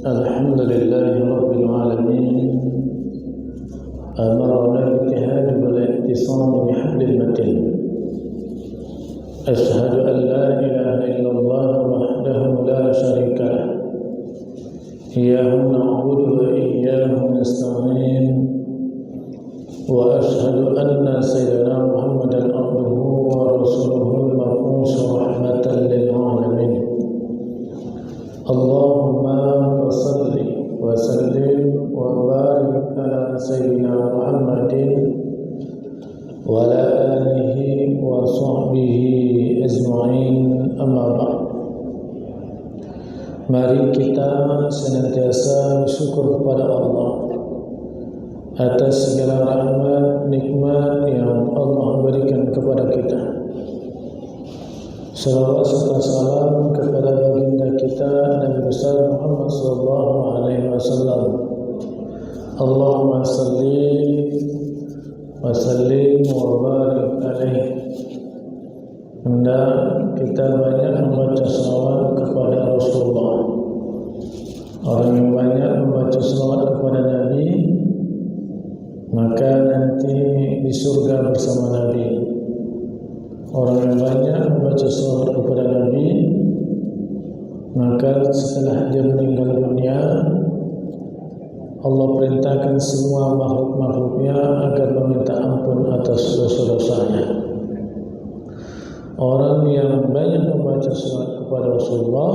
Alhamdulillahi Rabbil Alamin. Amarna bijtihadi wal i'tisami bihablil matin. Ashhadu an la ilaha illallah wahdahu la syarika lah. Iyyahu na'budu wa iyyahu nasta'in. Wa ashhadu anna sayyidina Muhammadan abduhu wa rasuluhu al-mab'uus rahmatan lil alamin. Allahumma salli wa sallim wa barik ala sayyidina Muhammadin wa ala alihi wa sahbihi ajma'in, amma ba'd. Mari kita senantiasa bersyukur kepada Allah atas segala rahmat nikmat yang Allah berikan kepada kita. Salawat serta salam kepada baginda kita Nabi besar Muhammad sallallahu alaihi wasallam. Allahumma salli wa sallim wa barik alaihi. Hendak kita banyak membaca salawat kepada Rasulullah. Orang yang banyak membaca salawat kepada Nabi, maka nanti di surga bersama Nabi. Orang yang banyak membaca salawat kepada Nabi, maka setelah dia meninggal dunia, Allah perintahkan semua makhluk-makhluknya agar meminta ampun atas dosa-dosanya. Orang yang banyak membaca salawat kepada Rasulullah,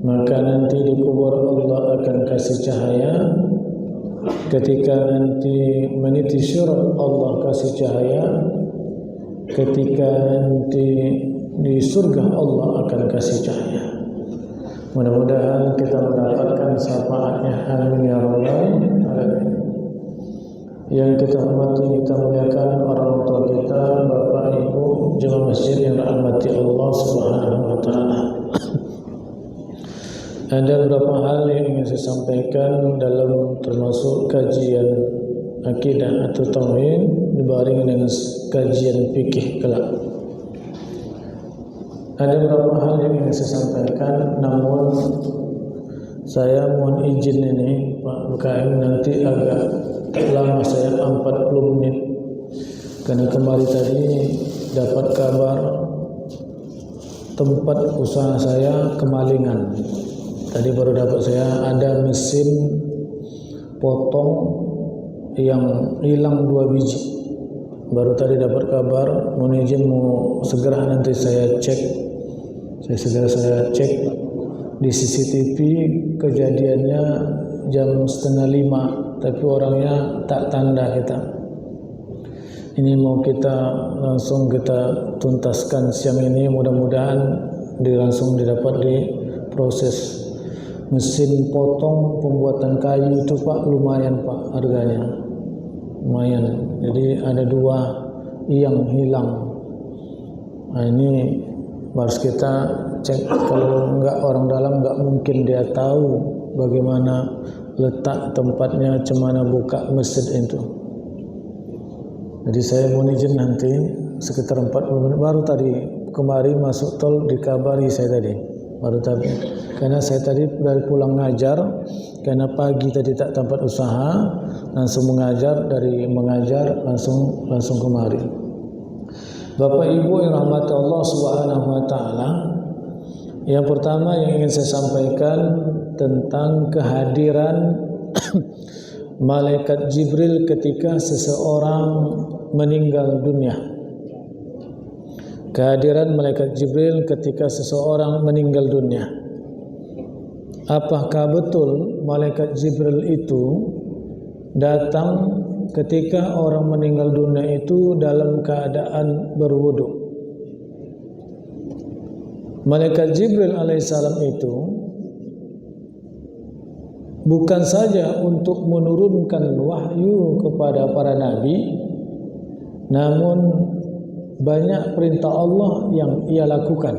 maka nanti di kubur Allah akan kasih cahaya. Ketika nanti meniti syurga Allah kasih cahaya. Ketika nanti di surga Allah akan kasih cahaya. Mudah-mudahan kita mendapatkan syafaatnya, amin ya rabbal alamin. Yang kita hormati, kita muliakan orang tua kita, bapak ibu, jemaah masjid yang dirahmati Allah Subhanahu wa taala. Ada beberapa hal yang ingin saya sampaikan dalam termasuk kajian akidah atau tauhid dibarengi dengan kajian fikih kelak. Ada beberapa hal yang ingin saya sampaikan, namun saya mohon izin ini Pak BKM nanti agak lama, saya 40 menit karena kemarin tadi dapat kabar tempat usaha saya kemalingan. Tadi baru dapat saya ada mesin potong yang hilang 2 biji. Baru tadi dapat kabar, mohon izin mau segera nanti saya cek. Saya cek di CCTV kejadiannya jam 4:30, tapi orangnya tak tanda kita. Ini mau kita langsung kita tuntaskan siang ini, mudah-mudahan langsung didapat di proses. Mesin potong pembuatan kayu itu Pak lumayan Pak harganya, lumayan. Jadi ada 2 yang hilang. Nah ini harus kita cek. Kalau enggak, orang dalam enggak mungkin dia tahu bagaimana letak tempatnya, cemana buka mesin itu. Jadi saya mohon izin nanti sekitar 40 menit. Baru tadi kemarin masuk tol dikabari saya tadi. Baru tadi. Karena saya tadi dari pulang ngajar, karena pagi tadi tak tempat usaha, langsung mengajar, dari mengajar langsung kemari. Bapak Ibu yang rahmati Allah Subhanahu wa taala, yang pertama yang ingin saya sampaikan tentang kehadiran malaikat Jibril ketika seseorang meninggal dunia. Kehadiran malaikat Jibril ketika seseorang meninggal dunia. Apakah betul malaikat Jibril itu datang ketika orang meninggal dunia itu dalam keadaan berwudu? Malaikat Jibril alaihissalam itu bukan saja untuk menurunkan wahyu kepada para nabi, namun banyak perintah Allah yang ia lakukan.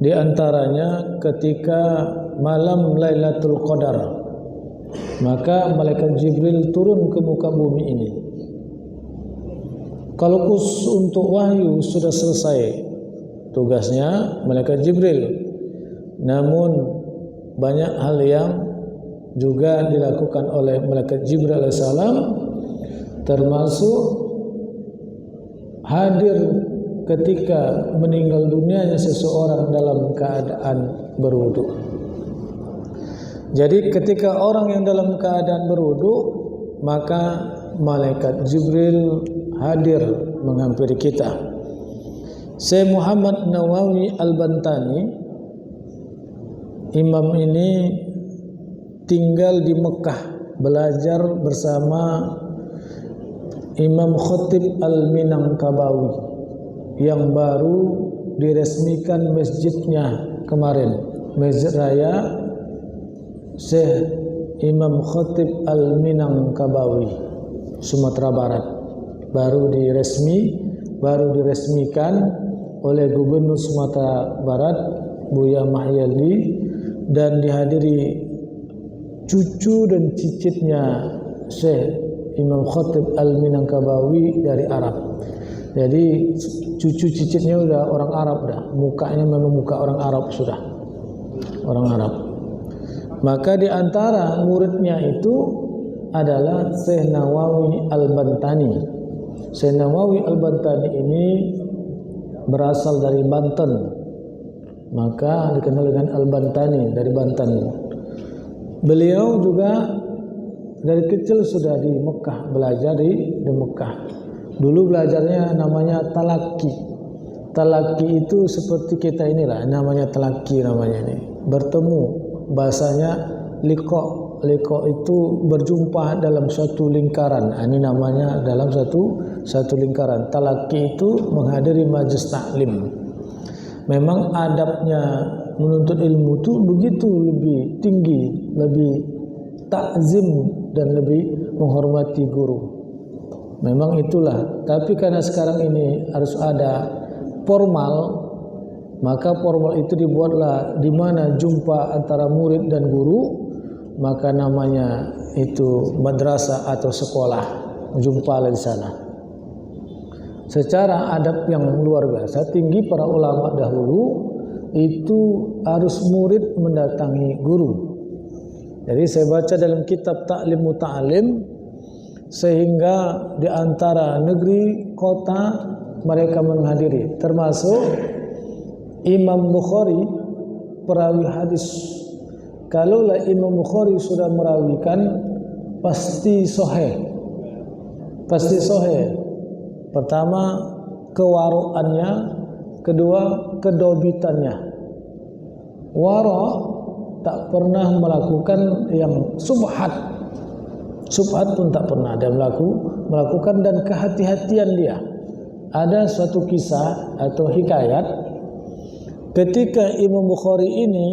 Di antaranya ketika malam Lailatul Qadar, maka malaikat Jibril turun ke muka bumi ini. Kalau khusus untuk wahyu sudah selesai tugasnya malaikat Jibril, namun banyak hal yang juga dilakukan oleh malaikat Jibril alaihissalam, termasuk hadir ketika meninggal dunianya seseorang dalam keadaan berwudu. Jadi ketika orang yang dalam keadaan berwudu, maka malaikat Jibril hadir menghampiri kita. Syekh Muhammad Nawawi Al-Bantani, imam ini tinggal di Mekah, belajar bersama Imam Khatib Al-Minangkabawi yang baru diresmikan masjidnya kemarin, Masjid Raya Syekh Imam Khatib Al-Minangkabawi, Sumatera Barat, baru diresmikan oleh Gubernur Sumatera Barat Buya Mahyali, dan dihadiri cucu dan cicitnya Syekh Imam Khatib Al-Minangkabawi dari Arab. Jadi cucu cicitnya udah orang Arab dah, mukanya memang muka orang Arab sudah, orang Arab. Maka di antara muridnya itu adalah Syekh Nawawi Al-Bantani. Syekh Nawawi Al-Bantani ini berasal dari Banten, maka dikenal dengan Al-Bantani, dari Banten. Beliau juga dari kecil sudah di Mekah, belajar di Mekah. Dulu belajarnya namanya talaki. Talaki itu seperti kita inilah, namanya talaki namanya ini. Bertemu, bahasanya liqa. Liqa itu berjumpa dalam suatu lingkaran. Ini namanya dalam satu lingkaran. Talaki itu menghadiri majelis taklim. Memang adabnya menuntut ilmu itu begitu lebih tinggi, lebih takzim dan lebih menghormati guru. Memang itulah, tapi karena sekarang ini harus ada formal, maka formal itu dibuatlah di mana jumpa antara murid dan guru, maka namanya itu madrasah atau sekolah, jumpalah di sana. Secara adab yang luar biasa tinggi para ulama dahulu itu harus murid mendatangi guru. Jadi saya baca dalam kitab Ta'lim Muta'alim, sehingga di antara negeri kota mereka menghadiri, termasuk Imam Bukhari perawi hadis. Kalaulah Imam Bukhari sudah merawikan, pasti sahih. Pasti sahih. Pertama kewaroannya, kedua kedobitannya. Waro tak pernah melakukan yang subhat. Subhat pun tak pernah dia melakukan, dan kehati-hatian dia. Ada suatu kisah atau hikayat ketika Imam Bukhari ini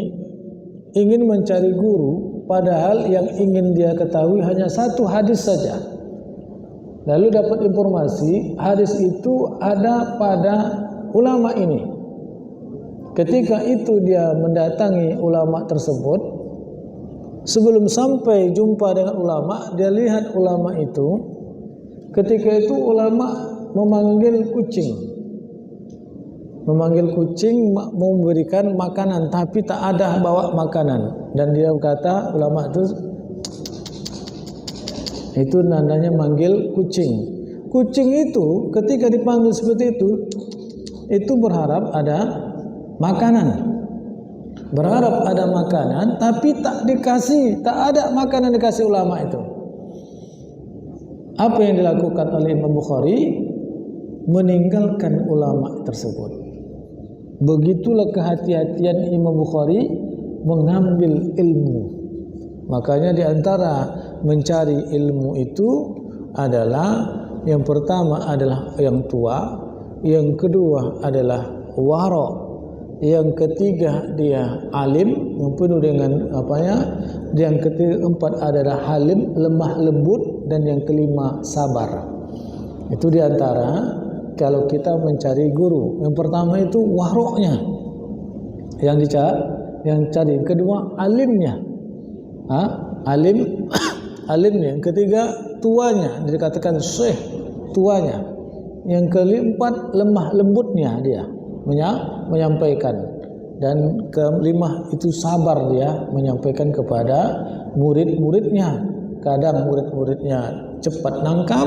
ingin mencari guru, padahal yang ingin dia ketahui hanya satu hadis saja. Lalu dapat informasi hadis itu ada pada ulama ini. Ketika itu dia mendatangi ulama tersebut. Sebelum sampai jumpa dengan ulama, dia lihat ulama itu. Ketika itu ulama memanggil kucing. Memanggil kucing memberikan makanan, tapi tak ada bawa makanan. Dan dia berkata, ulama itu nandanya manggil kucing. Kucing itu ketika dipanggil seperti itu berharap ada makanan. Berharap ada makanan, tapi tak dikasih, tak ada makanan dikasih ulama itu. Apa yang dilakukan oleh Imam Bukhari? Meninggalkan ulama tersebut. Begitulah kehati-hatian Imam Bukhari mengambil ilmu. Makanya di antara mencari ilmu itu adalah yang pertama adalah yang tua, yang kedua adalah wara', yang ketiga dia alim yang penuh dengan yang keempat adalah halim, lemah lembut, dan yang kelima sabar. Itu diantara kalau kita mencari guru. Yang pertama itu waroknya yang cari, kedua alimnya, alimnya, yang ketiga tuanya, dikatakan syekh tuanya, yang keempat lemah lembutnya dia menyampaikan. dan kelima itu sabar dia menyampaikan kepada murid-muridnya. Kadang murid-muridnya cepat nangkap,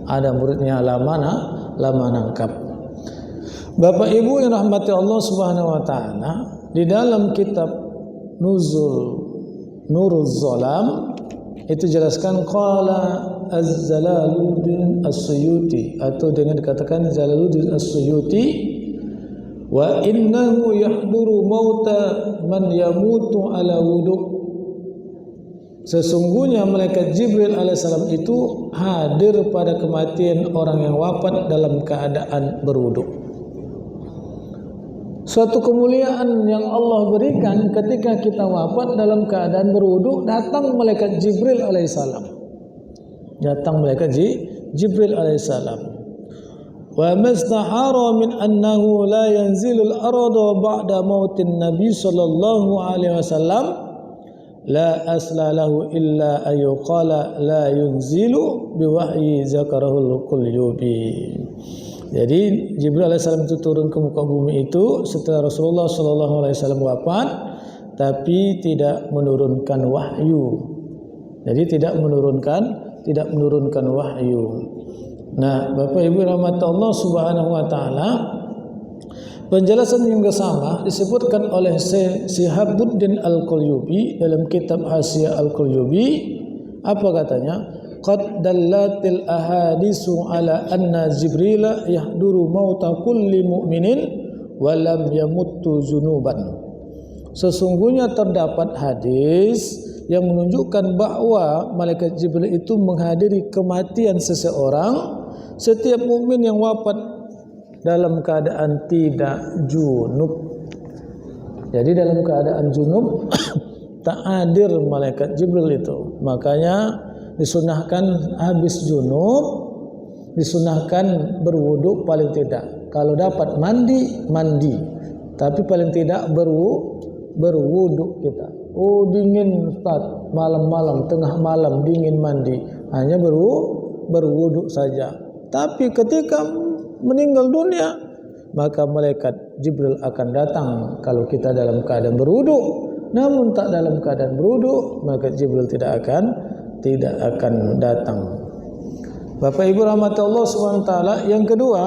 ada muridnya lama nangkap. Bapak Ibu yang rahmati Allah Subhanahu wa taala, di dalam kitab Nuruz Zalam itu jelaskan qala Az-Jalaluddin As-Suyuti, atau dengan dikatakan Jalaluddin As-Suyuti, wa innahu yahduru mauta man yamutu ala wudu. Sesungguhnya malaikat Jibril alaihissalam itu hadir pada kematian orang yang wafat dalam keadaan berwudu. Suatu kemuliaan yang Allah berikan ketika kita wafat dalam keadaan berwudu, datang malaikat Jibril alaihissalam. Datang malaikat Jibril alaihissalam. Wa mastahara min annahu la yanzilul arda ba'da mautin nabi sallallahu alaihi wasallam la asla lahu illa ayuqala la yunzilu biwahyi zakarahul Qulyubi. Jadi Jibril alaihissalam itu turun ke muka bumi itu setelah Rasulullah sallallahu alaihi wasallam wafat, tapi tidak menurunkan wahyu. Jadi tidak menurunkan wahyu. Nah, Bapak Ibu rahmat Allah Subhanahu wa taala, penjelasan yang sama disebutkan oleh Syihabuddin Al-Qulyubi dalam kitab Hasyiah Al-Qulyubi. Apa katanya? Qad dallatil ahadisu ala anna Jibril yahduru mauta kulli mu'minin wa lam yamuttu zunuban. Sesungguhnya terdapat hadis yang menunjukkan bahwa malaikat Jibril itu menghadiri kematian seseorang, setiap mukmin yang wafat dalam keadaan tidak junub. Jadi dalam keadaan junub tak hadir malaikat Jibril itu. Makanya disunahkan habis junub, disunahkan berwudu paling tidak. Kalau dapat mandi, tapi paling tidak berwudu kita. Oh dingin Ustaz, malam-malam, tengah malam dingin mandi, hanya berwudu saja. Tapi ketika meninggal dunia, maka malaikat Jibril akan datang kalau kita dalam keadaan berwudu. Namun tak dalam keadaan berwudu, malaikat Jibril tidak akan datang. Bapak Ibu rahmati Allah SWT. Yang kedua,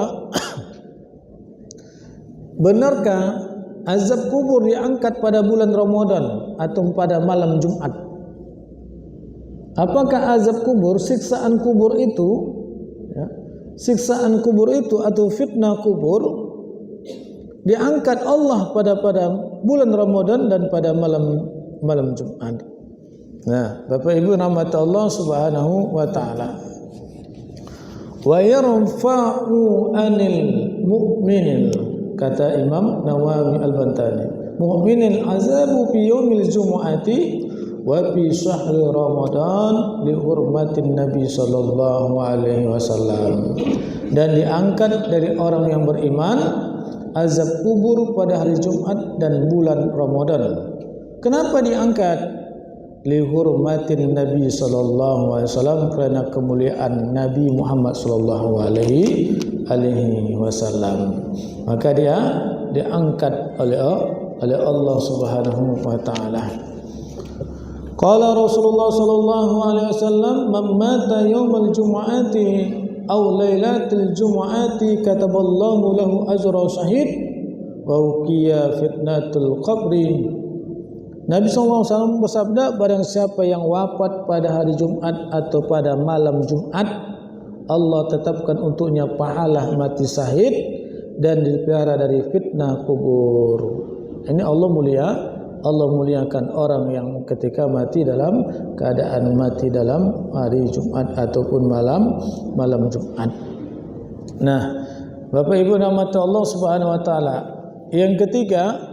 benarkah azab kubur diangkat pada bulan Ramadan atau pada malam Jumat? Apakah azab kubur, siksaan kubur itu, siksaan kubur itu atau fitnah kubur diangkat Allah pada bulan Ramadan dan pada malam Jumat? Nah, Bapak Ibu rahmat Allah Subhanahu wa taala. Wa yarfa'u 'anil mu'minin, kata Imam Nawawi Al-Bantani, mu'minin azabu fi yaumil jumu'ati wa fi syahri Ramadan li hurmatin Nabi sallallahu alaihi wasallam. Dan diangkat dari orang yang beriman azab kubur pada hari Jumat dan bulan Ramadan. Kenapa diangkat? Li hurmatin Nabi sallallahu alaihi wasallam, karena kemuliaan Nabi Muhammad sallallahu alaihi wasallam. Maka dia diangkat oleh Allah Subhanahu wa taala. Qala Rasulullah sallallahu alaihi wasallam, "Man mata yaumal jumu'ati aw lailatil jumu'ati kataballahu lahu ajra syahid wa uqiya fitnatul qabri." Nabi SAW bersabda, barang siapa yang wafat pada hari Jumat atau pada malam Jumat, Allah tetapkan untuknya pahala mati syahid dan dipelihara dari fitnah kubur. Ini Allah muliakan orang yang ketika mati dalam keadaan mati dalam hari Jumat ataupun malam Jumat. Nah, Bapak Ibu rahmati Allah Subhanahu wa taala. Yang ketiga,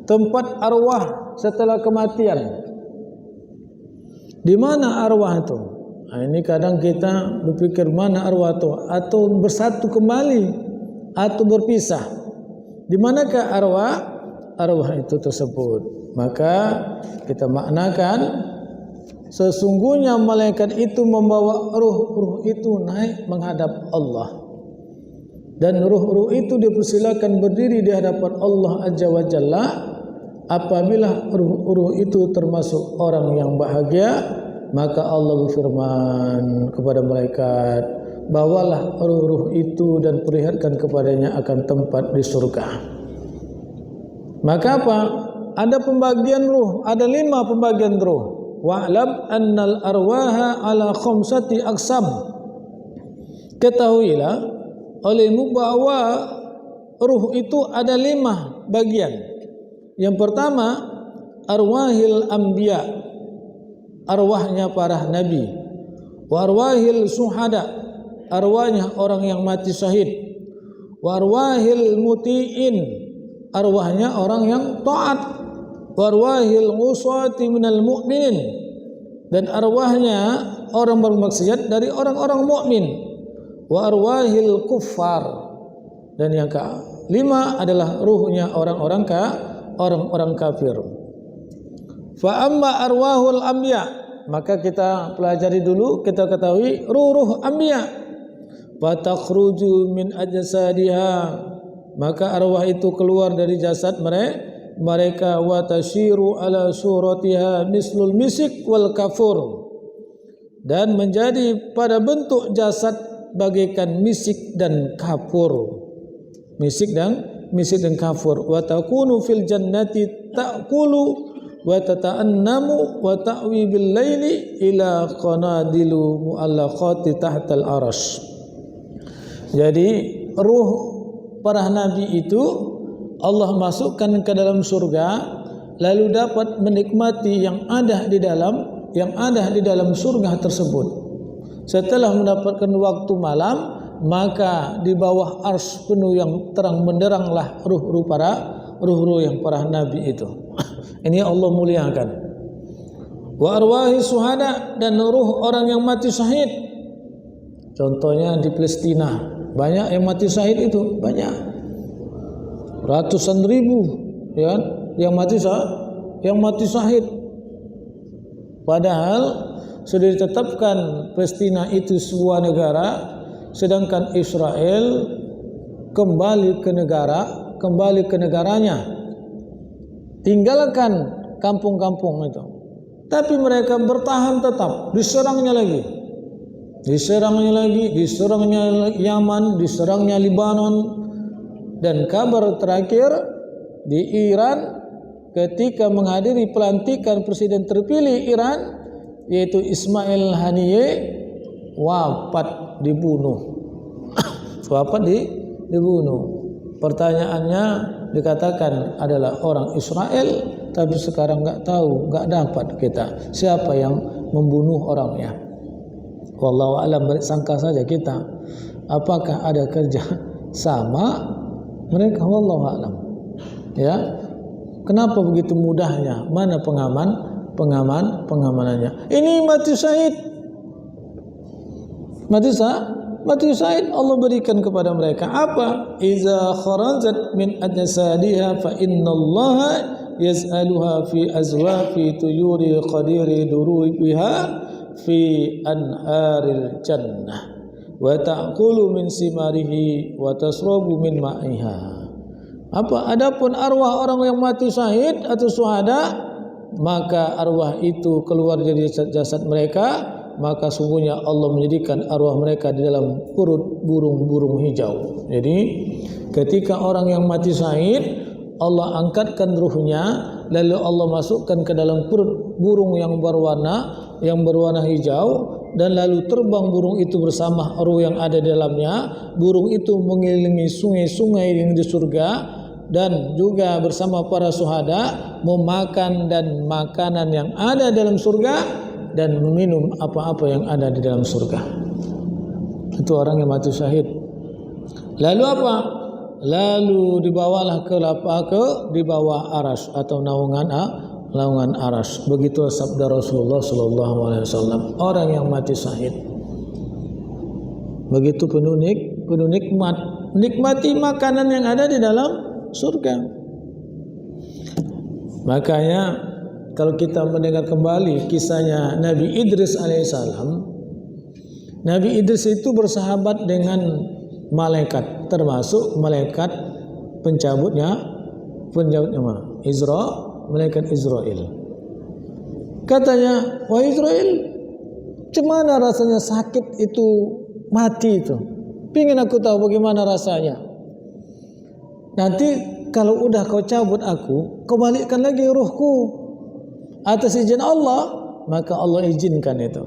tempat arwah setelah kematian. Di mana arwah itu? Nah, ini kadang kita berpikir mana arwah itu, atau bersatu kembali atau berpisah. Di manakah arwah itu tersebut? Maka kita maknakan sesungguhnya malaikat itu membawa ruh itu naik menghadap Allah. Dan ruh-ruh itu dipersilakan berdiri di hadapan Allah Azza wa Jalla apabila ruh-ruh itu termasuk orang yang bahagia. Maka Allah berfirman kepada malaikat, bawalah ruh-ruh itu dan perlihatkan kepadanya akan tempat di surga. Maka apa? Ada pembagian ruh, ada 5 pembagian ruh. Wa'lam annal arwaha ala khamsati aqsam. Ketahuilah olehmu bahwa ruh itu ada 5 bagian. Yang pertama, arwahil anbiya, arwahnya para nabi. Wa arwahil suhada, arwahnya orang yang mati syahid. Wa arwahil muti'in, arwahnya orang yang taat. Wa arwahil usati minal mu'minin, dan arwahnya orang bermaksiat dari orang-orang mukmin. Wa arwahil kuffar, dan yang kelima adalah ruhnya orang-orang kafir. Fa amma arwahul anbiya, maka kita pelajari dulu, kita ketahui ruh anbiya. Fa takhruju min ajsadiha, maka arwah itu keluar dari jasad mereka. Wa tashiru ala suratiha mislul misik wal kafur, dan menjadi pada bentuk jasad bagaikan misik dan kafur. Misik dan kafur. Wa takunu fil jannati ta'kulu wa tata'annamu wa ta'wi bil laili ila qanadilu mu'allaqati tahtal arash. Jadi ruh para nabi itu Allah masukkan ke dalam surga, lalu dapat menikmati yang ada di dalam surga tersebut. Setelah mendapatkan waktu malam, maka di bawah arsy penuh yang terang benderanglah ruh-ruh yang para nabi itu. Ini Allah muliakan. Wa arwahi suhada, dan ruh orang yang mati syahid. Contohnya di Palestina, banyak yang mati syahid itu, banyak. Ratusan ribu ya, yang mati syahid. Padahal sudah ditetapkan Palestina itu sebuah negara, sedangkan Israel kembali ke negaranya, tinggalkan kampung-kampung itu. Tapi mereka bertahan tetap, diserangnya Yaman, diserangnya Libanon, dan kabar terakhir di Iran ketika menghadiri pelantikan presiden terpilih Iran, yaitu Ismail Haniyeh, dibunuh. Pertanyaannya dikatakan adalah orang Israel, tapi sekarang nggak dapat kita siapa yang membunuh orangnya. Wallahu a'lam, bersangka saja kita. Apakah ada kerja sama mereka? Wallahu a'lam. Ya, kenapa begitu mudahnya? Mana pengamanannya? Ini mati syahid. Mati syahid Allah berikan kepada mereka apa? Iza kharajat min ajsadiha fa innallaha yaz'aluha fi azwafi tuyuri qadiri durubiha fi anharil jannah wa ta'kulu min simarihi wa tasrabu min ma'iha. Apa? Adapun arwah orang yang mati syahid atau syuhada, maka arwah itu keluar dari jasad mereka, maka sungguhnya Allah menjadikan arwah mereka di dalam perut burung-burung hijau. Jadi ketika orang yang mati syahid, Allah angkatkan ruhnya, lalu Allah masukkan ke dalam perut burung yang berwarna hijau, dan lalu terbang burung itu bersama ruh yang ada di dalamnya. Burung itu mengelilingi sungai-sungai yang di surga, dan juga bersama para syuhada memakan dan makanan yang ada dalam surga, dan meminum apa-apa yang ada di dalam surga. Itu orang yang mati syahid. Lalu apa? Lalu dibawalah di bawah aras atau naungan aras. Begitu sabda Rasulullah sallallahu alaihi wasallam. Orang yang mati syahid begitu penuh nikmat, nikmati makanan yang ada di dalam surga. Makanya kalau kita mendengar kembali kisahnya Nabi Idris alaihissalam, Nabi Idris itu bersahabat dengan malaikat, termasuk malaikat pencabutnya malaikat Israel. Katanya, wahai Israel, cemana rasanya sakit itu, mati itu? Pingin aku tahu bagaimana rasanya. Nanti kalau udah kau cabut aku, kau balikkan lagi ruhku atas izin Allah, maka Allah izinkan itu.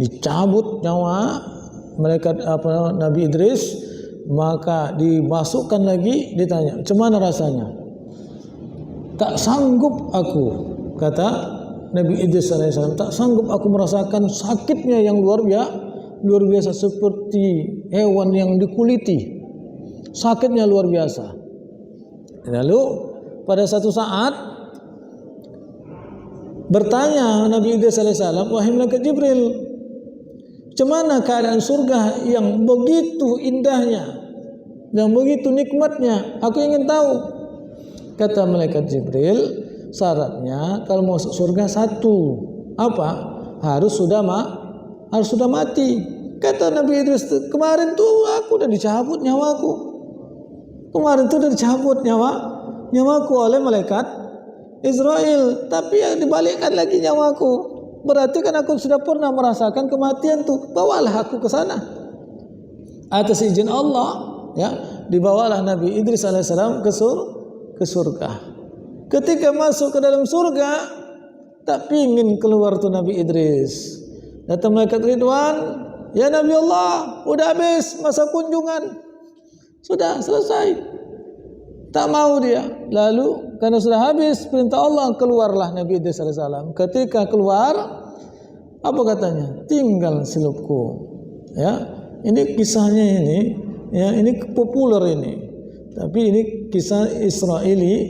Dicabut nyawa malaikat Nabi Idris, maka dimasukkan lagi, ditanya, "Cemana rasanya?" "Tak sanggup aku," kata Nabi Idris alaihissalam, "tak sanggup aku merasakan sakitnya yang luar biasa seperti hewan yang dikuliti. Sakitnya luar biasa." Lalu pada satu saat bertanya Nabi Idris alaihissalam, "Wahai malaikat Jibril, cemana keadaan surga yang begitu indahnya, yang begitu nikmatnya? Aku ingin tahu." Kata malaikat Jibril, "Syaratnya kalau mau masuk surga satu, apa? Harus sudah mati." Kata Nabi Idris, "Kemarin tuh aku udah dicabut nyawaku. Kemarin tuh udah dicabut nyawaku oleh malaikat Israel, tapi yang dibalikkan lagi nyawaku. Berarti kan aku sudah pernah merasakan kematian tuh. Bawalah aku ke sana." Atas izin Allah, ya, dibawalah Nabi Idris alaihissalam ke surga. Ketika masuk ke dalam surga, tak pingin keluar tuh Nabi Idris. Datang malaikat Ridwan, "Ya Nabi Allah, udah habis masa kunjungan. Sudah selesai." Tak mau dia. Lalu karena sudah habis perintah Allah, keluarlah Nabi Idris alaihissalam. Ketika keluar, apa katanya? "Tinggal silupku." Ya, ini kisahnya ini, ya, ini populer ini. Tapi ini kisah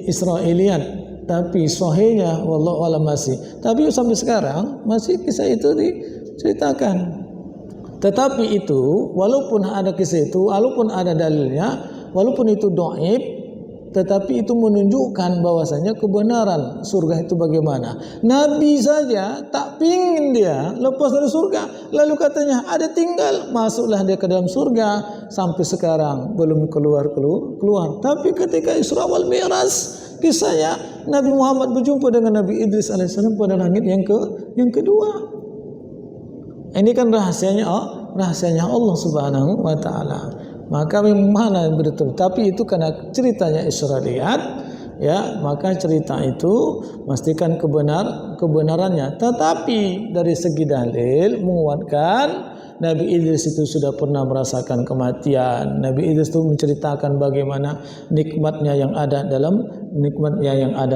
Israeliat. Tapi sahihnya wallahu a'lam masih. Tapi sampai sekarang masih kisah itu diceritakan. Tetapi itu, walaupun ada kisah itu, walaupun ada dalilnya, walaupun itu dhaif, tetapi itu menunjukkan bahwasanya kebenaran surga itu bagaimana. Nabi saja tak pingin dia lepas dari surga, lalu katanya ada tinggal, masuklah dia ke dalam surga. Sampai sekarang belum keluar. Tapi ketika Isra wal Mi'raj, kisahnya Nabi Muhammad berjumpa dengan Nabi Idris alaihissalam pada langit yang kedua. Ini kan rahasianya Allah Subhanahu wa taala. Maka mana betul, tapi itu karena ceritanya Israeliat, ya, maka cerita itu pastikan kebenarannya. Tetapi dari segi dalil menguatkan Nabi Idris itu sudah pernah merasakan kematian. Nabi Idris itu menceritakan bagaimana nikmatnya yang ada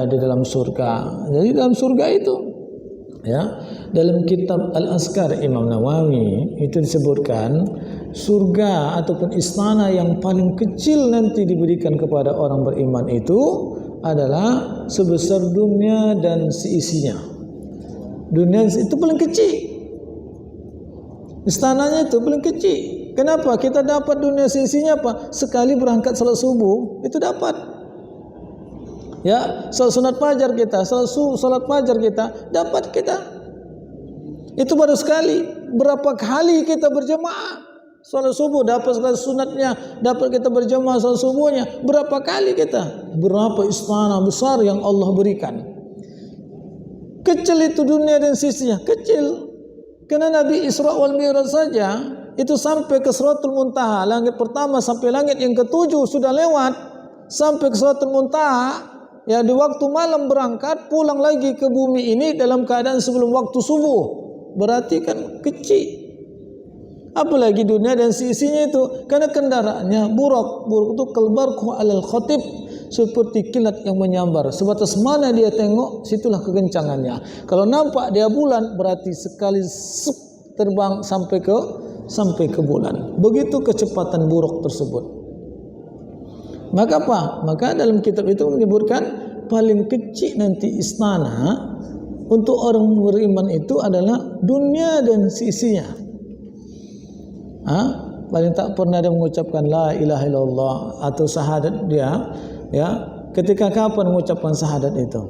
di dalam surga. Jadi dalam surga itu, ya, dalam kitab Al-Azkar Imam Nawawi itu disebutkan surga ataupun istana yang paling kecil nanti diberikan kepada orang beriman itu adalah sebesar dunia dan seisinya. Dunia itu paling kecil, istananya itu paling kecil. Kenapa? Kita dapat dunia seisinya apa? Sekali berangkat salat subuh itu dapat. Ya, salat fajar kita, salat fajar kita dapat kita. Itu baru sekali. Berapa kali kita berjemaah salat subuh, dapat sekali sunatnya, dapat kita berjemaah salat subuhnya. Berapa kali kita? Berapa istana besar yang Allah berikan. Kecil itu dunia dan sisinya, kecil. Karena Nabi Isra wal Mi'raj saja itu sampai ke Sidratul Muntaha, langit pertama sampai langit yang ketujuh sudah lewat, sampai ke Sidratul Muntaha. Ya, di waktu malam berangkat, pulang lagi ke bumi ini dalam keadaan sebelum waktu subuh. Berarti kan kecil. Apalagi dunia dan seisinya itu, karena kendaraannya buruk itu kalbarku alal khatib, seperti kilat yang menyambar. Sebatas mana dia tengok, situlah kekencangannya. Kalau nampak dia bulan, berarti sekali terbang sampai ke bulan. Begitu kecepatan buruk tersebut. Maka apa? Maka dalam kitab itu menyebutkan paling kecil nanti istana untuk orang beriman itu adalah dunia dan seisinya. Paling tak pernah dia mengucapkan la ilaha illallah atau syahadat dia, ya, ketika kapan mengucapkan syahadat itu?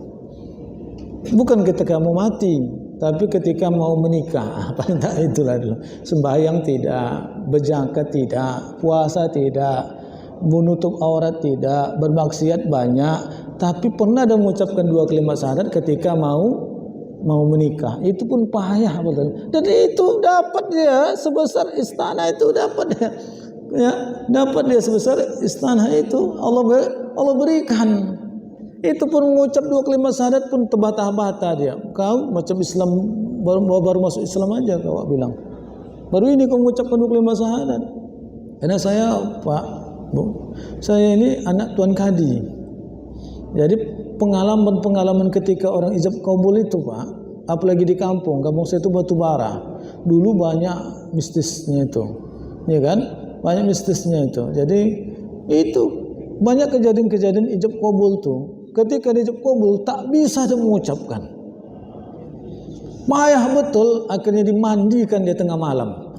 Bukan ketika mau mati, tapi ketika mau menikah paling tak itulah dulu. Sembahyang tidak, berzakat tidak, puasa tidak, menutup aurat tidak, bermaksiat banyak, tapi pernah ada mengucapkan 2 kalimat syahadat ketika mau menikah. Itu pun payah betul. Dan itu dapat dia sebesar istana itu, dapat dia. Ya, dapat dia sebesar istana itu Allah berikan. Itu pun mengucap 2 kalimat syahadat pun terbata-bata dia. Kau macam Islam baru masuk Islam aja kau bilang. Baru ini kau mengucapkan 2 kalimat syahadat. Karena saya Pak, Bu, saya ini anak Tuan Kadi. Jadi pengalaman ketika orang ijab kabul itu Pak, apalagi di kampung saya itu batu bara. Dulu banyak mistisnya itu. Ya kan? Banyak mistisnya itu. Jadi itu banyak kejadian-kejadian ijab kabul tuh. Ketika di ijab kabul tak bisa dia mengucapkan. Payah betul, akhirnya dimandikan dia tengah malam.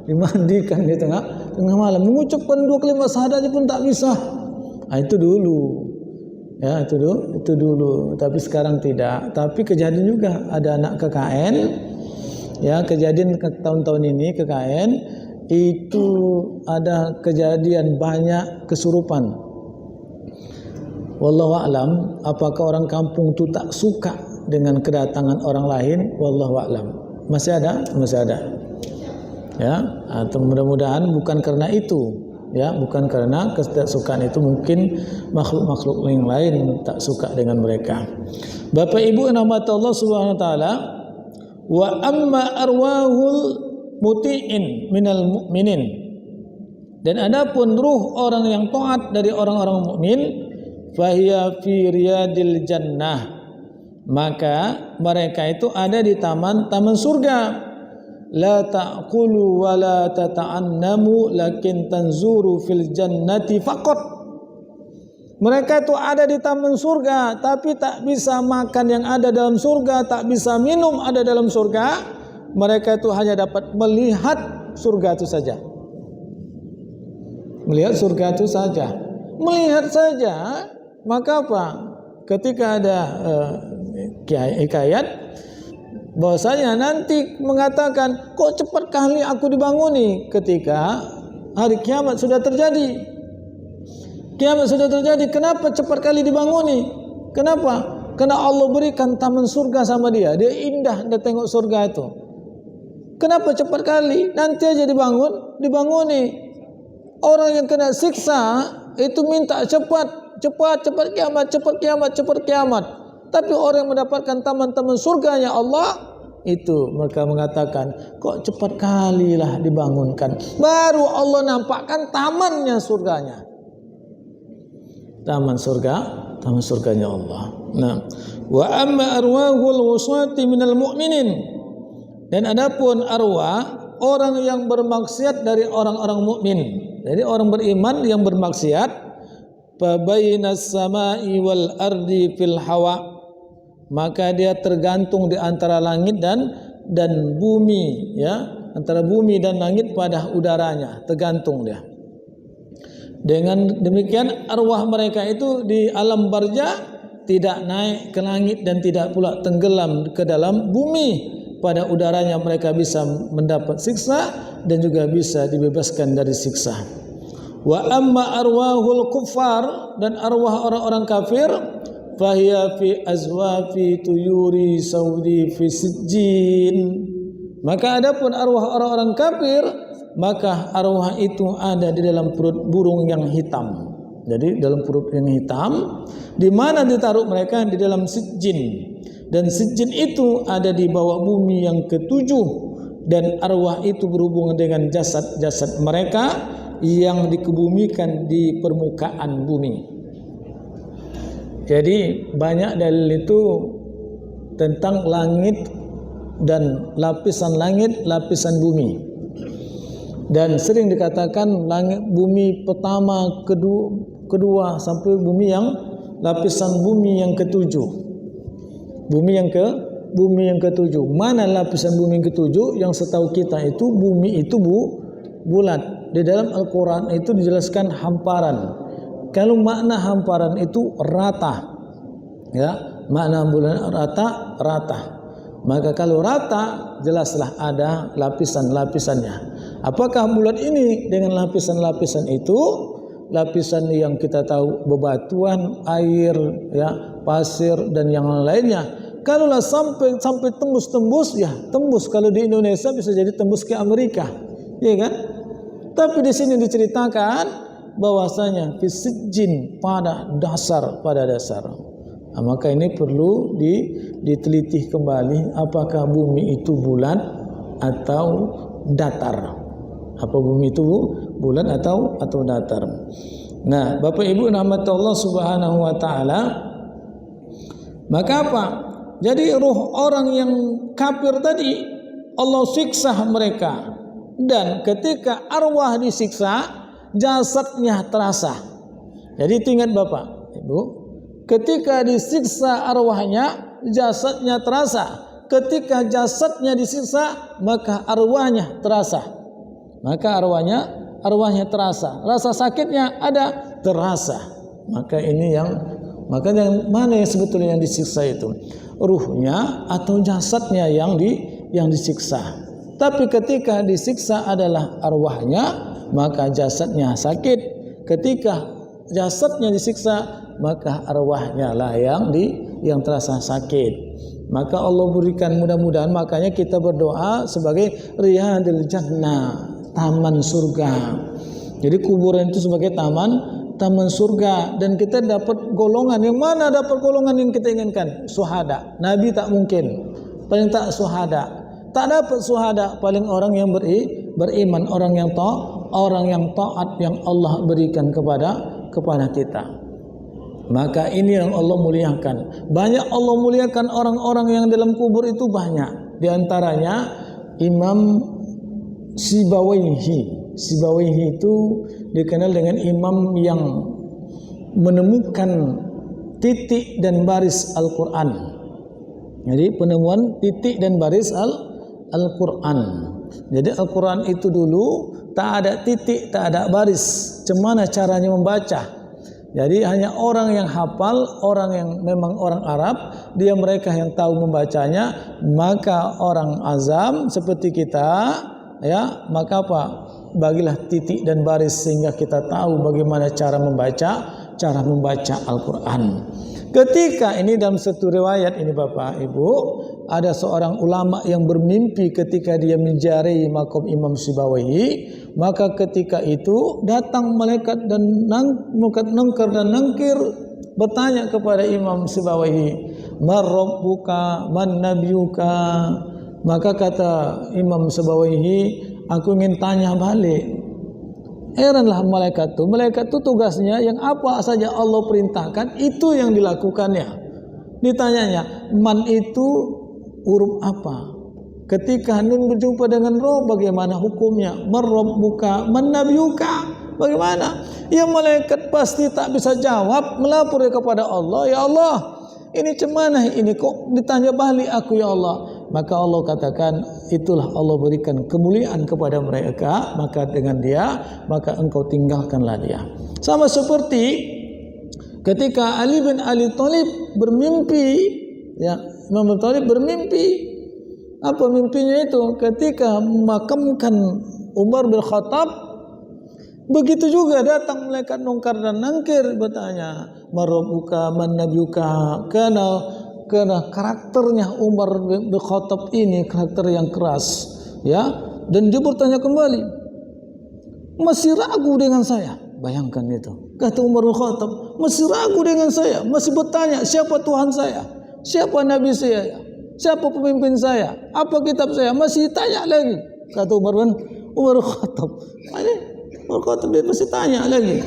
Dimandikan dia tengah malam. Mengucapkan 2 kalimat syahadat pun tak bisa. Nah, itu dulu. Ya, itu dulu. Tapi sekarang tidak. Tapi kejadian juga ada anak KKN. Ya, kejadian tahun-tahun ini KKN itu ada kejadian banyak kesurupan. Wallahu a'lam, apakah orang kampung itu tak suka dengan kedatangan orang lain? Wallahu a'lam. Masih ada. Ya, atau mudah-mudahan bukan karena itu. Ya, bukan karena ketidaksukaan itu, mungkin makhluk-makhluk yang lain tak suka dengan mereka. Bapak Ibu rahmat Allah Subhanahu wa taala, wa amma arwahul muti'in minal mu'minin. Dan adapun ruh orang yang taat dari orang-orang mukmin, fahiya fi riyadil jannah, maka mereka itu ada di taman-taman surga. La ta'kulu wa la tata'annamu lakin tanzuru fil jannati faqat. Mereka itu ada di taman surga, tapi tak bisa makan yang ada dalam surga, tak bisa minum ada dalam surga. Mereka itu hanya dapat melihat surga itu saja. Melihat surga itu saja. Melihat saja. Maka apa? Ketika ada hikayat bahwasanya nanti mengatakan, kok cepat kali aku dibanguni, ketika hari kiamat sudah terjadi. Kiamat sudah terjadi, kenapa cepat kali dibanguni? Kenapa? Karena Allah berikan taman surga sama dia. Dia indah, dia tengok surga itu. Kenapa cepat kali? Nanti aja dibanguni. Orang yang kena siksa itu minta cepat kiamat. Tapi orang yang mendapatkan taman-taman surganya Allah, itu mereka mengatakan, kok cepat kali lah dibangunkan. Baru Allah nampakkan tamannya surganya. Taman surganya Allah. Nah, wa amma arwahul wusati minal mu'minin. Dan adapun arwah orang yang bermaksiat dari orang-orang mukmin. Jadi orang beriman yang bermaksiat, fa bainas samai wal ardi fil hawa, maka dia tergantung di antara langit dan bumi, ya, antara bumi dan langit pada udaranya, tergantung dia. Dengan demikian arwah mereka itu di alam barzah tidak naik ke langit dan tidak pula tenggelam ke dalam bumi. Pada udaranya mereka bisa mendapat siksa dan juga bisa dibebaskan dari siksa. Wa amma arwahul kuffar, dan arwah orang-orang kafir, fahiya fi azwafi tuyuri saudi fi sijjin. Maka adapun arwah orang-orang kafir, maka arwah itu ada di dalam perut burung yang hitam. Jadi dalam perut yang hitam, di mana ditaruh mereka? Di dalam sijjin. Dan sijjin itu ada di bawah bumi yang ketujuh, dan arwah itu berhubungan dengan jasad-jasad mereka yang dikebumikan di permukaan bumi. Jadi banyak dalil itu tentang langit dan lapisan langit, lapisan bumi. Dan sering dikatakan langit bumi pertama, kedua sampai bumi yang lapisan bumi yang ketujuh. Bumi yang ketujuh. Mana lapisan bumi yang ketujuh? Yang setahu kita itu bumi itu bulat. Di dalam Al-Quran itu dijelaskan hamparan. Kalau makna hamparan itu rata, ya, makna bulan rata. Maka kalau rata, jelaslah ada lapisan-lapisannya. Apakah bulan ini dengan lapisan-lapisan itu? Lapisan yang kita tahu bebatuan, air, ya, pasir dan yang lainnya. Kalaulah sampai tembus, ya tembus. Kalau di Indonesia bisa jadi tembus ke Amerika, ya kan? Tapi di sini diceritakan bahwasanya fisijin pada dasar. Nah, maka ini perlu diteliti kembali, apakah bumi itu bulat atau datar. Apa bumi itu bulat atau datar. Nah, Bapak Ibu rahmat Allah Subhanahu wa taala, maka apa? Jadi ruh orang yang kafir tadi Allah siksa mereka, dan ketika arwah disiksa, jasadnya terasa. Jadi ingat Bapak Ibu, ketika disiksa arwahnya, jasadnya terasa. Ketika jasadnya disiksa, maka arwahnya terasa. Maka arwahnya terasa. Rasa sakitnya ada, terasa. Maka yang mana yang sebetulnya yang disiksa itu? Ruhnya atau jasadnya yang disiksa. Tapi ketika disiksa adalah arwahnya, maka jasadnya sakit. Ketika jasadnya disiksa, maka arwahnya lah yang terasa sakit. Maka Allah berikan, mudah-mudahan makanya kita berdoa sebagai riyadil jannah, taman surga. Jadi kuburan itu sebagai taman surga, dan kita dapat golongan. Yang mana dapat golongan yang kita inginkan? Syuhada. Nabi tak mungkin, paling tak syuhada. Tak dapat syuhada, paling orang yang beriman, orang yang taat yang Allah berikan kepada kita. Maka ini yang Allah muliakan. Banyak Allah muliakan orang-orang yang dalam kubur itu, banyak. Di antaranya Imam Sibawaihi itu dikenal dengan imam yang menemukan titik dan baris Al-Quran. Jadi penemuan titik dan baris Al-Quran. Jadi Al-Quran itu dulu tak ada titik, tak ada baris. Cemana caranya membaca? Jadi hanya orang yang hafal, orang yang memang orang Arab, mereka yang tahu membacanya. Maka orang azam seperti kita, ya, maka apa? Bagilah titik dan baris sehingga kita tahu bagaimana cara membaca Al-Quran. Ketika ini dalam satu riwayat ini Bapak Ibu, ada seorang ulama yang bermimpi ketika dia menziarahi makam Imam Sibawaihi. Maka ketika itu datang malaikat dan nangkar dan nangkir bertanya kepada Imam Sibawaihi, "Man rabbuka, man nabiyuka?" Maka kata Imam Sibawaihi, "Aku ingin tanya balik." Heranlah malaikat itu tugasnya yang apa saja Allah perintahkan itu yang dilakukannya. Ditanyanya, man itu huruf apa? Ketika nun berjumpa dengan roh, bagaimana hukumnya? Man rabbuka, man nabiyuka? Bagaimana? Ya malaikat pasti tak bisa jawab, melapor kepada Allah, "Ya Allah, ini cemana ini kok ditanya balik aku ya Allah?" Maka Allah katakan, itulah Allah berikan kemuliaan kepada mereka, maka dengan dia, maka engkau tinggalkanlah dia. Sama seperti ketika Ali bin Abi Thalib bermimpi, ya, Imam Abi Thalib bermimpi. Apa mimpinya itu? Ketika memakamkan Umar bin Khattab, begitu juga datang malaikat nungkar dan nangkir bertanya, "Marabbuka, man nabiyuka?" Karena karakternya Umar bin Khattab ini karakter yang keras, ya, dan dia bertanya kembali, "Masih ragu dengan saya?" Bayangkan itu. Kata Umar bin Khattab, "Masih ragu dengan saya? Masih bertanya siapa Tuhan saya? Siapa Nabi saya? Siapa pemimpin saya? Apa kitab saya? Masih tanya lagi." Kata Umar bin Khattab. Umar Khattab dia masih tanya lagi.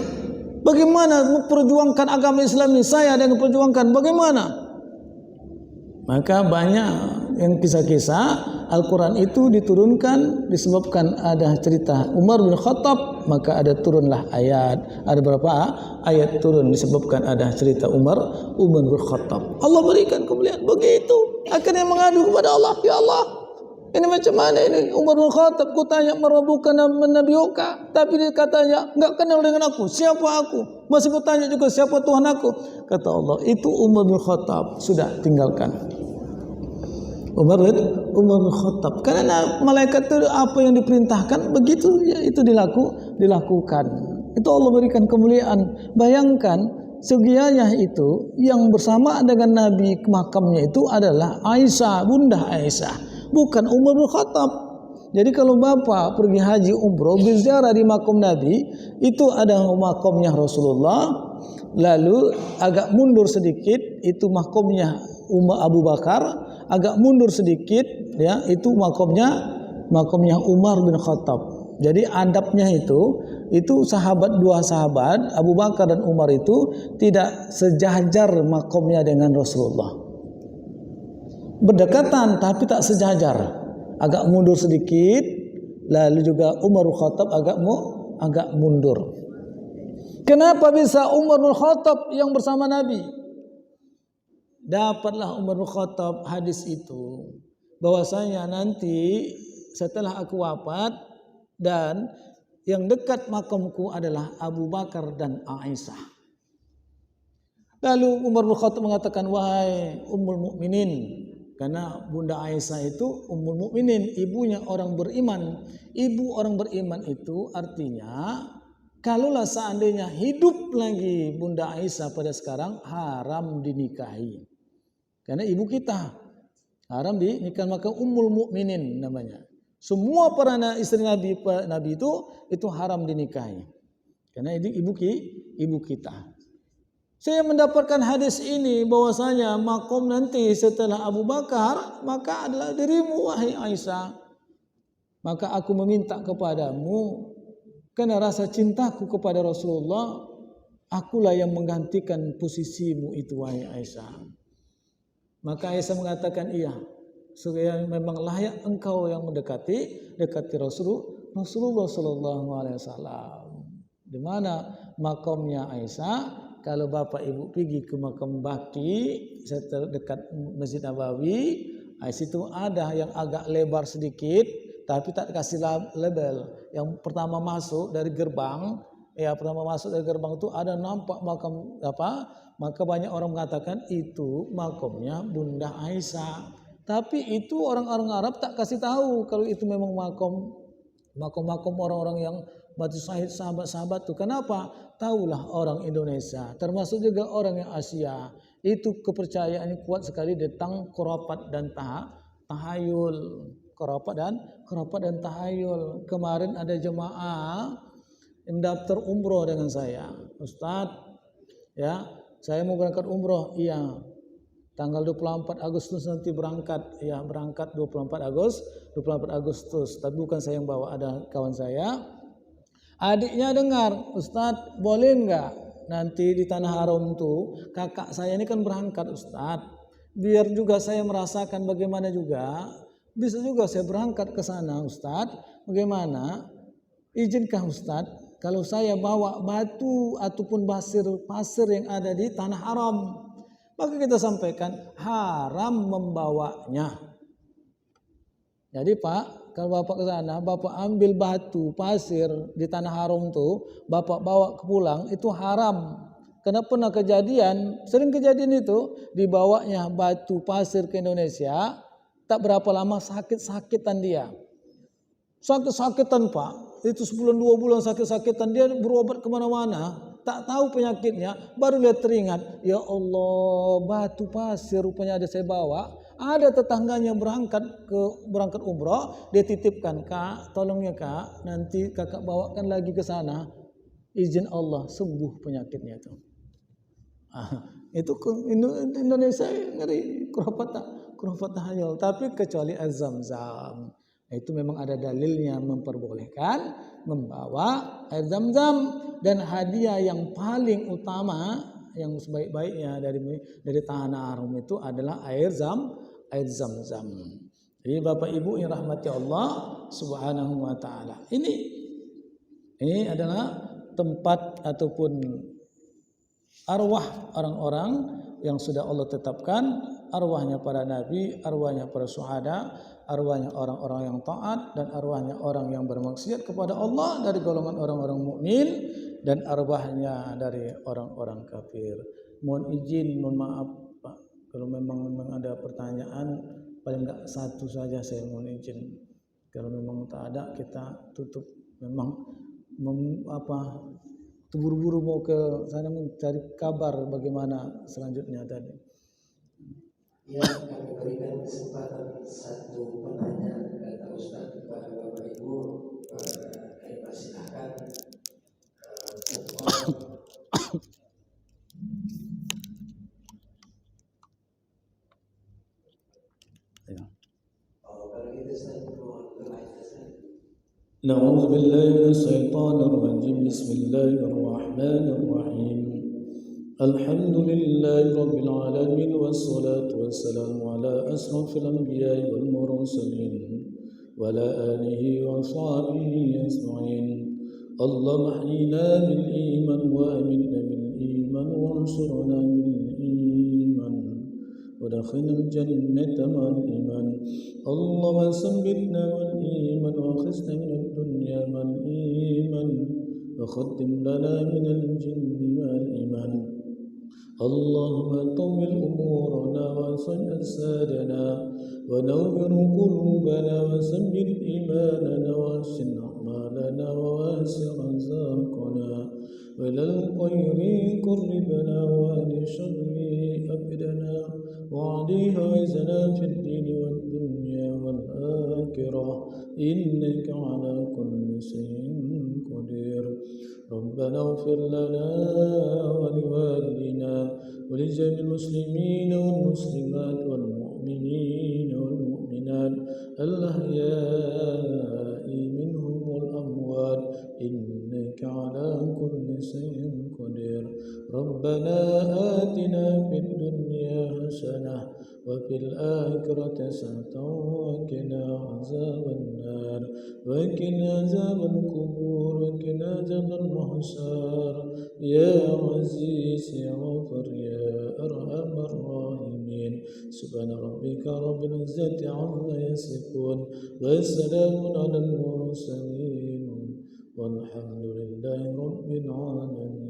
Bagaimana memperjuangkan agama Islam ini? Saya dengan perjuangkan bagaimana? Maka banyak yang kisah-kisah Al-Quran itu diturunkan disebabkan ada cerita Umar bin Khattab, maka ada turunlah ayat. Ada berapa ayat turun disebabkan ada cerita Umar bin Khattab. Allah berikan kemuliaan begitu. Akhirnya mengadu kepada Allah, "Ya Allah, ini macam mana ini? Umar bin Khattab kutanya merabukan menabiyuka, tapi dia katanya enggak kenal dengan aku. Siapa aku? Masih bertanya juga siapa Tuhan aku?" Kata Allah, "Itu Umar bin Khattab, sudah tinggalkan." Umar bin Khattab. Karena malaikat itu apa yang diperintahkan begitu ya itu dilakukan. Itu Allah berikan kemuliaan. Bayangkan segianya itu yang bersama dengan Nabi ke makamnya itu adalah Aisyah, Bunda Aisyah, bukan Umar bin Khattab. Jadi kalau Bapak pergi haji umroh berziarah di makam Nabi, itu ada makamnya Rasulullah, lalu agak mundur sedikit itu makamnya Umar Abu Bakar, agak mundur sedikit ya itu makamnya Umar bin Khattab. Jadi adabnya itu dua sahabat Abu Bakar dan Umar itu tidak sejajar makamnya dengan Rasulullah. Berdekatan tapi tak sejajar. Agak mundur sedikit, lalu juga Umar bin Khattab agak mundur. Kenapa bisa Umar bin Khattab yang bersama Nabi? Dapatlah Umar bin Khattab hadis itu bahwasanya nanti setelah aku wafat dan yang dekat makamku adalah Abu Bakar dan Aisyah. Lalu Umar bin Khattab mengatakan, wahai Ummul Mukminin, karena Bunda Aisyah itu Ummul Mukminin, ibunya orang beriman. Ibu orang beriman itu artinya kalaulah seandainya hidup lagi Bunda Aisyah pada sekarang haram dinikahi. Karena ibu kita haram dinikahi, maka Ummul Mukminin namanya. Semua para istri Nabi itu haram dinikahi. Karena ini ibu kita. Saya mendapatkan hadis ini bahwasanya makom nanti setelah Abu Bakar maka adalah dirimu wahai Aisyah. Maka aku meminta kepadamu karena rasa cintaku kepada Rasulullah, akulah yang menggantikan posisimu itu wahai Aisyah. Maka Aisyah mengatakan iya. Supaya memang layak engkau yang dekati Rasulullah Sallallahu Alaihi Wasallam. Di mana makamnya Aisyah? Kalau Bapak Ibu pergi ke makam Baki dekat Masjid Nabawi, di situ ada yang agak lebar sedikit, tapi tak kasih label. Yang pertama masuk dari gerbang, itu ada nampak makam apa? Maka banyak orang mengatakan itu makamnya Bunda Aisyah. Tapi itu orang-orang Arab tak kasih tahu kalau itu memang makam orang-orang yang mati syahid sahabat-sahabat itu. Kenapa? Taulah orang Indonesia, termasuk juga orang yang Asia, itu kepercayaan kuat sekali tentang khurafat dan tahayul. Khurafat dan tahayul. Kemarin ada jemaah yang daftar umroh dengan saya. Ustadz, ya, saya mau berangkat umroh. Iya. Tanggal 24 Agustus nanti berangkat. Ya, berangkat 24 Agustus. Tapi bukan saya yang bawa, ada kawan saya. Adiknya dengar, Ustadz boleh enggak nanti di Tanah Haram tuh kakak saya ini kan berangkat Ustadz. Biar juga saya merasakan bagaimana juga. Bisa juga saya berangkat ke sana Ustadz. Bagaimana? Izinkah Ustadz kalau saya bawa batu ataupun pasir yang ada di Tanah Haram? Maka kita sampaikan haram membawanya. Jadi Pak, kalau Bapak ke sana, Bapak ambil batu, pasir di Tanah Haram tuh, Bapak bawa ke pulang, itu haram. Karena pernah sering kejadian itu, dibawanya batu, pasir ke Indonesia, tak berapa lama sakit-sakitan dia. Sakit-sakitan Pak, itu sebulan 2 bulan sakit-sakitan, dia berobat kemana-mana, tak tahu penyakitnya, baru dia teringat, ya Allah, batu pasir rupanya ada saya bawa. Ada tetangganya berangkat umroh, dia titipkan, Kak, tolong ya Kak, nanti kakak bawakan lagi ke sana. Izin Allah sembuh penyakitnya itu. Itu Indonesia ngeri khurafat tahayul, tapi kecuali Az-Zamzam. Itu memang ada dalilnya memperbolehkan membawa air Zam-Zam, dan hadiah yang paling utama yang sebaik-baiknya dari Tanah Haram itu adalah air Zam-Zam. Jadi Bapak Ibu yang rahmati Allah Subhanahu wa taala. Ini adalah tempat ataupun arwah orang-orang yang sudah Allah tetapkan, arwahnya para nabi, arwahnya para syuhada, arwahnya orang-orang yang taat, dan arwahnya orang yang bermaksiat kepada Allah dari golongan orang-orang mukmin, dan arwahnya dari orang-orang kafir. Mohon izin, mohon maaf Pak, kalau memang ada pertanyaan paling enggak satu saja saya mohon izin. Kalau memang tak ada kita tutup. Memang buru-buru mau ke sana mencari kabar bagaimana selanjutnya tadi. Ya, kami berikan kesempatan satu pertanyaan kata Ustaz kepada Bapak Ibu. Kami persilahkan. نعوذ بالله من الشيطان الرجيم. بسم الله الرحمن الرحيم. الحمد لله رب العالمين والصلاة والسلام على أشرف الأنبياء والمرسلين وعلى آله وصحبه أجمعين. اللهم احينا بالإيمان وأمتنا بالإيمان وانصرنا بالإيمان ودخلنا الجنة مع الإيمان. اللهم ثبتنا والإيمان وأخذنا من الدنيا مع الإيمان وختم لنا من الجن مع الإيمان. اللهم طول أمورنا وصل أجسادنا ونور قلوبنا وثبت إيماننا وأحسن أعمالنا وواسع رزقنا وإلى الخير قربنا وعن الشر أبدنا وعليه عزنا في الدين والدنيا والآخرة إنك على كل شيء قدير. ربنا اغفر لنا ولوالدينا ولجميع المسلمين والمسلمات والمؤمنين والمؤمنات الأحياء منهم والأموات إنك على كل شيء قدير. ربنا آتنا في الدنيا حسنة وفي الآخرة حسنة وقنا عذاب النار وقنا عذاب القبور وقنا عذاب المحشر يا عزيز يا غفور يا أرحم الراحمين. سبحان ربك رب العزة عما يصفون وسلام على المرسلين والحمد لله رب العالمين.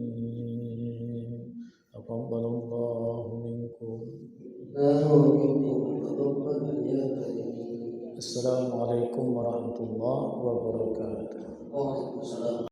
تقبل الله منكم. السلام عليكم ورحمة الله وبركاته.